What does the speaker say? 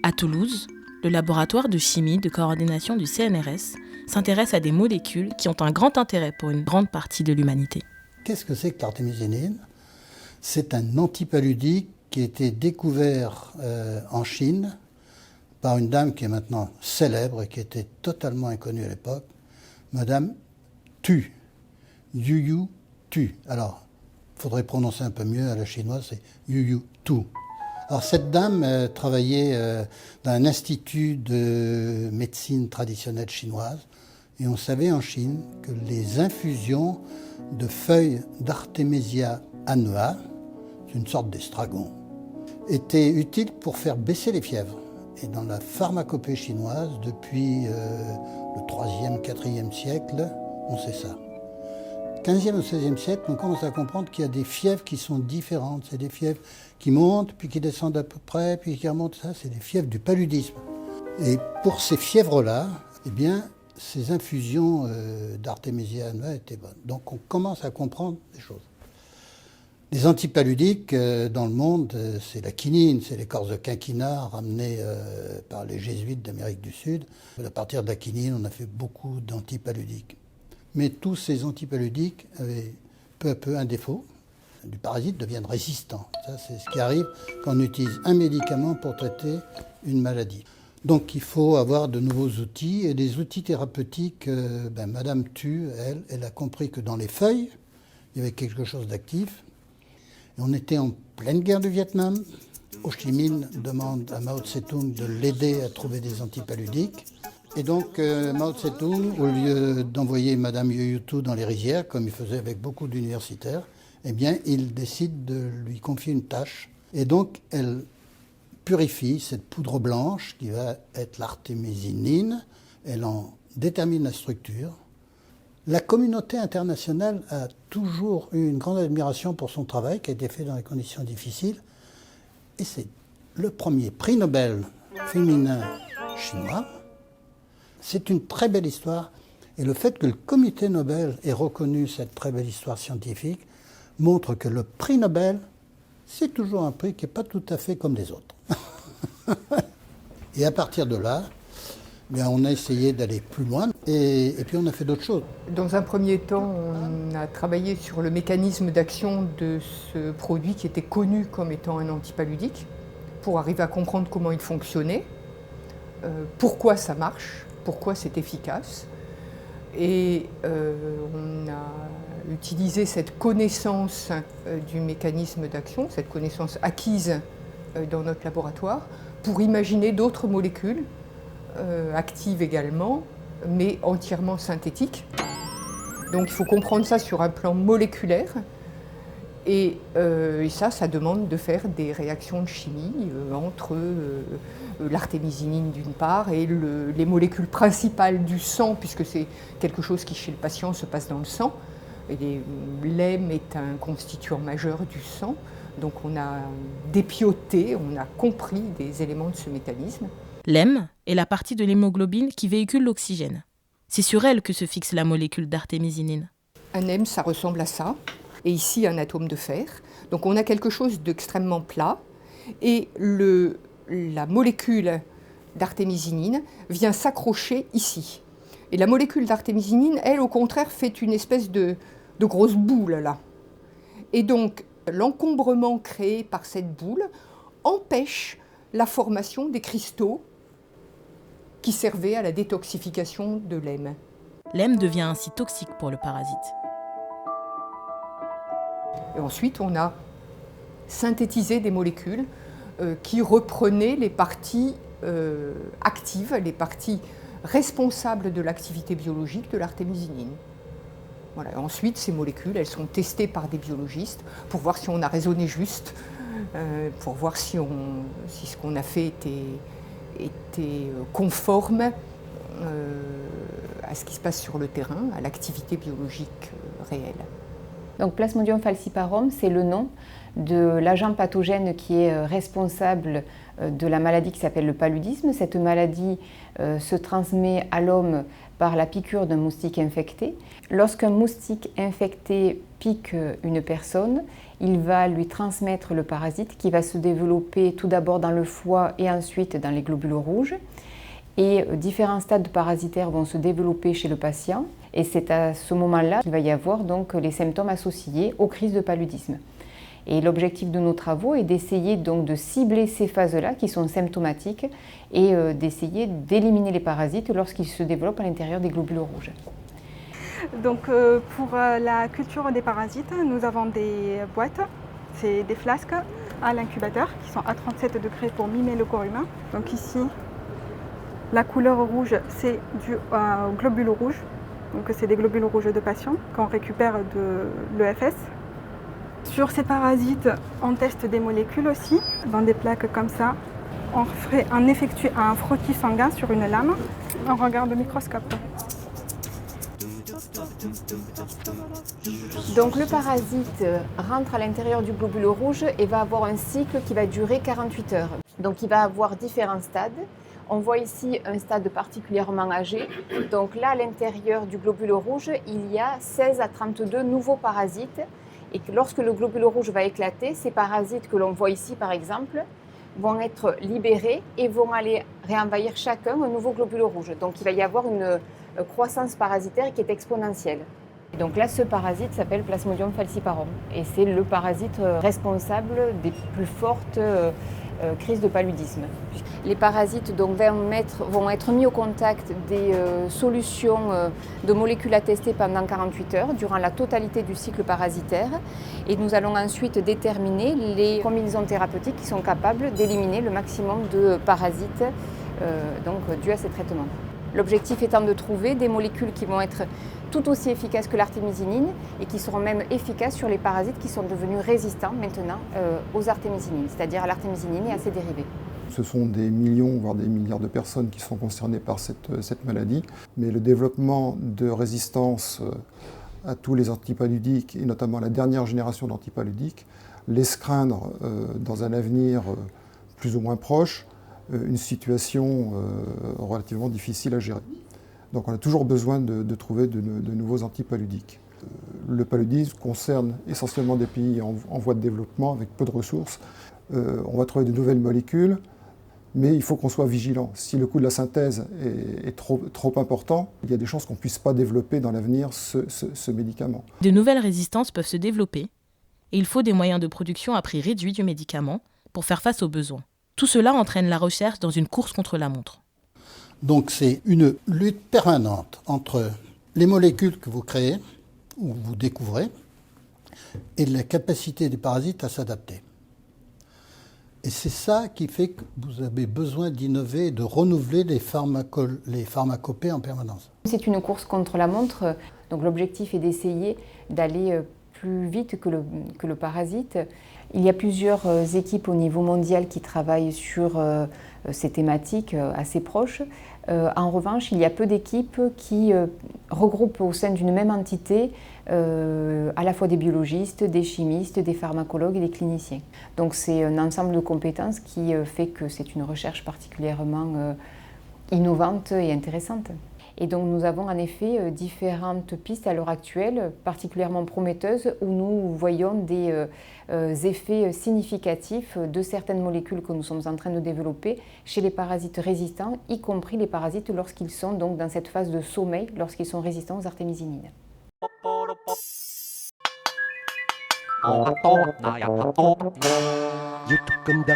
À Toulouse, le laboratoire de chimie de coordination du CNRS s'intéresse à des molécules qui ont un grand intérêt pour une grande partie de l'humanité. Qu'est-ce que c'est que l'artémisinine ? C'est un antipaludique qui a été découvert en Chine par une dame qui est maintenant célèbre et qui était totalement inconnue à l'époque, Madame Tu. Yu Tu. Alors, il faudrait prononcer un peu mieux à la chinoise, c'est Yu Tu. Alors cette dame travaillait dans un institut de médecine traditionnelle chinoise et on savait en Chine que les infusions de feuilles d'Artemisia annua, c'est une sorte d'estragon, étaient utiles pour faire baisser les fièvres. Et dans la pharmacopée chinoise, depuis le 3e, 4e siècle, on sait ça. 15e au 16e siècle, on commence à comprendre qu'il y a des fièvres qui sont différentes. C'est des fièvres qui montent, puis qui descendent à peu près, puis qui remontent. Ça, c'est des fièvres du paludisme. Et pour ces fièvres-là, eh bien, ces infusions d'Artemisia annua étaient bonnes. Donc on commence à comprendre des choses. Les antipaludiques dans le monde, c'est la quinine, c'est l'écorce de quinquina ramenée par les jésuites d'Amérique du Sud. À partir de la quinine, on a fait beaucoup d'antipaludiques. Mais tous ces antipaludiques avaient peu à peu un défaut. Du parasite deviennent résistants. Ça, c'est ce qui arrive quand on utilise un médicament pour traiter une maladie. Donc il faut avoir de nouveaux outils. Et des outils thérapeutiques, Madame Tu, elle a compris que dans les feuilles, il y avait quelque chose d'actif. Et on était en pleine guerre du Vietnam. Ho Chi Minh demande à Mao Tse-tung de l'aider à trouver des antipaludiques. Et donc Mao Tse-tung, au lieu d'envoyer Madame Yu Tu dans les rizières, comme il faisait avec beaucoup d'universitaires, eh bien, il décide de lui confier une tâche. Et donc, elle purifie cette poudre blanche qui va être l'artémisinine. Elle en détermine la structure. La communauté internationale a toujours eu une grande admiration pour son travail qui a été fait dans des conditions difficiles. Et c'est le premier prix Nobel féminin chinois. C'est une très belle histoire. Et le fait que le comité Nobel ait reconnu cette très belle histoire scientifique montre que le prix Nobel, c'est toujours un prix qui n'est pas tout à fait comme les autres. Et à partir de là, on a essayé d'aller plus loin et puis on a fait d'autres choses. Dans un premier temps, on a travaillé sur le mécanisme d'action de ce produit qui était connu comme étant un antipaludique pour arriver à comprendre comment il fonctionnait, pourquoi ça marche, pourquoi c'est efficace. Et on a utilisé cette connaissance du mécanisme d'action, cette connaissance acquise dans notre laboratoire, pour imaginer d'autres molécules actives également, mais entièrement synthétiques. Donc il faut comprendre ça sur un plan moléculaire. Et ça demande de faire des réactions de chimie entre l'artémisinine d'une part et les molécules principales du sang, puisque c'est quelque chose qui chez le patient se passe dans le sang. Et l'hème est un constituant majeur du sang. Donc on a dépioté, on a compris des éléments de ce mécanisme. L'hème est la partie de l'hémoglobine qui véhicule l'oxygène. C'est sur elle que se fixe la molécule d'artémisinine. Un hème, ça ressemble à ça. Et ici, un atome de fer. Donc on a quelque chose d'extrêmement plat. Et la molécule d'artémisinine vient s'accrocher ici. Et la molécule d'artémisinine, elle, au contraire, fait une espèce de grosse boule, là. Et donc, l'encombrement créé par cette boule empêche la formation des cristaux qui servaient à la détoxification de l'hème. L'hème devient ainsi toxique pour le parasite. Et ensuite, on a synthétisé des molécules qui reprenaient les parties actives, les parties responsables de l'activité biologique de l'artémisinine. Voilà. Ensuite, ces molécules, elles sont testées par des biologistes pour voir si on a raisonné juste, pour voir si ce qu'on a fait était conforme à ce qui se passe sur le terrain, à l'activité biologique réelle. Donc Plasmodium falciparum, c'est le nom de l'agent pathogène qui est responsable de la maladie qui s'appelle le paludisme. Cette maladie se transmet à l'homme par la piqûre d'un moustique infecté. Lorsqu'un moustique infecté pique une personne, il va lui transmettre le parasite qui va se développer tout d'abord dans le foie et ensuite dans les globules rouges. Et différents stades parasitaires vont se développer chez le patient. Et c'est à ce moment-là qu'il va y avoir donc les symptômes associés aux crises de paludisme. Et l'objectif de nos travaux est d'essayer donc de cibler ces phases-là qui sont symptomatiques et d'essayer d'éliminer les parasites lorsqu'ils se développent à l'intérieur des globules rouges. Donc pour la culture des parasites, nous avons des boîtes, c'est des flasques à l'incubateur qui sont à 37 degrés pour mimer le corps humain. Donc ici, la couleur rouge, c'est du globule rouge. Donc c'est des globules rouges de patients qu'on récupère de l'EFS. Sur ces parasites, on teste des molécules aussi, dans des plaques comme ça. On effectue un frottis sanguin sur une lame. On regarde au microscope. Donc le parasite rentre à l'intérieur du globule rouge et va avoir un cycle qui va durer 48 heures. Donc il va avoir différents stades. On voit ici un stade particulièrement âgé. Donc là, à l'intérieur du globule rouge, il y a 16 à 32 nouveaux parasites. Et que lorsque le globule rouge va éclater, ces parasites que l'on voit ici par exemple, vont être libérés et vont aller réenvahir chacun un nouveau globule rouge. Donc il va y avoir une croissance parasitaire qui est exponentielle. Et donc là, ce parasite s'appelle Plasmodium falciparum et c'est le parasite responsable des plus fortes crises de paludisme. Les parasites donc, vont être mis au contact des solutions de molécules à tester pendant 48 heures durant la totalité du cycle parasitaire et nous allons ensuite déterminer les combinaisons thérapeutiques qui sont capables d'éliminer le maximum de parasites dus à ces traitements. L'objectif étant de trouver des molécules qui vont être tout aussi efficaces que l'artémisinine et qui seront même efficaces sur les parasites qui sont devenus résistants maintenant aux artémisinines, c'est-à-dire à l'artémisinine et à ses dérivés. Ce sont des millions, voire des milliards de personnes qui sont concernées par cette maladie, mais le développement de résistance à tous les antipaludiques, et notamment la dernière génération d'antipaludiques, laisse craindre dans un avenir plus ou moins proche une situation relativement difficile à gérer. Donc on a toujours besoin de trouver de nouveaux antipaludiques. Le paludisme concerne essentiellement des pays en voie de développement avec peu de ressources. On va trouver de nouvelles molécules, mais il faut qu'on soit vigilant. Si le coût de la synthèse est trop important, il y a des chances qu'on ne puisse pas développer dans l'avenir ce médicament. De nouvelles résistances peuvent se développer et il faut des moyens de production à prix réduit du médicament pour faire face aux besoins. Tout cela entraîne la recherche dans une course contre la montre. Donc c'est une lutte permanente entre les molécules que vous créez ou vous découvrez et la capacité des parasites à s'adapter. Et c'est ça qui fait que vous avez besoin d'innover et de renouveler les pharmacopées en permanence. C'est une course contre la montre, donc l'objectif est d'essayer d'aller plus vite que le parasite. Il y a plusieurs équipes au niveau mondial qui travaillent sur ces thématiques assez proches. En revanche, il y a peu d'équipes qui regroupent au sein d'une même entité à la fois des biologistes, des chimistes, des pharmacologues et des cliniciens. Donc c'est un ensemble de compétences qui fait que c'est une recherche particulièrement innovante et intéressante. Et donc nous avons en effet différentes pistes à l'heure actuelle, particulièrement prometteuses, où nous voyons des effets significatifs de certaines molécules que nous sommes en train de développer chez les parasites résistants, y compris les parasites lorsqu'ils sont donc dans cette phase de sommeil, lorsqu'ils sont résistants aux artémisinines. YouTube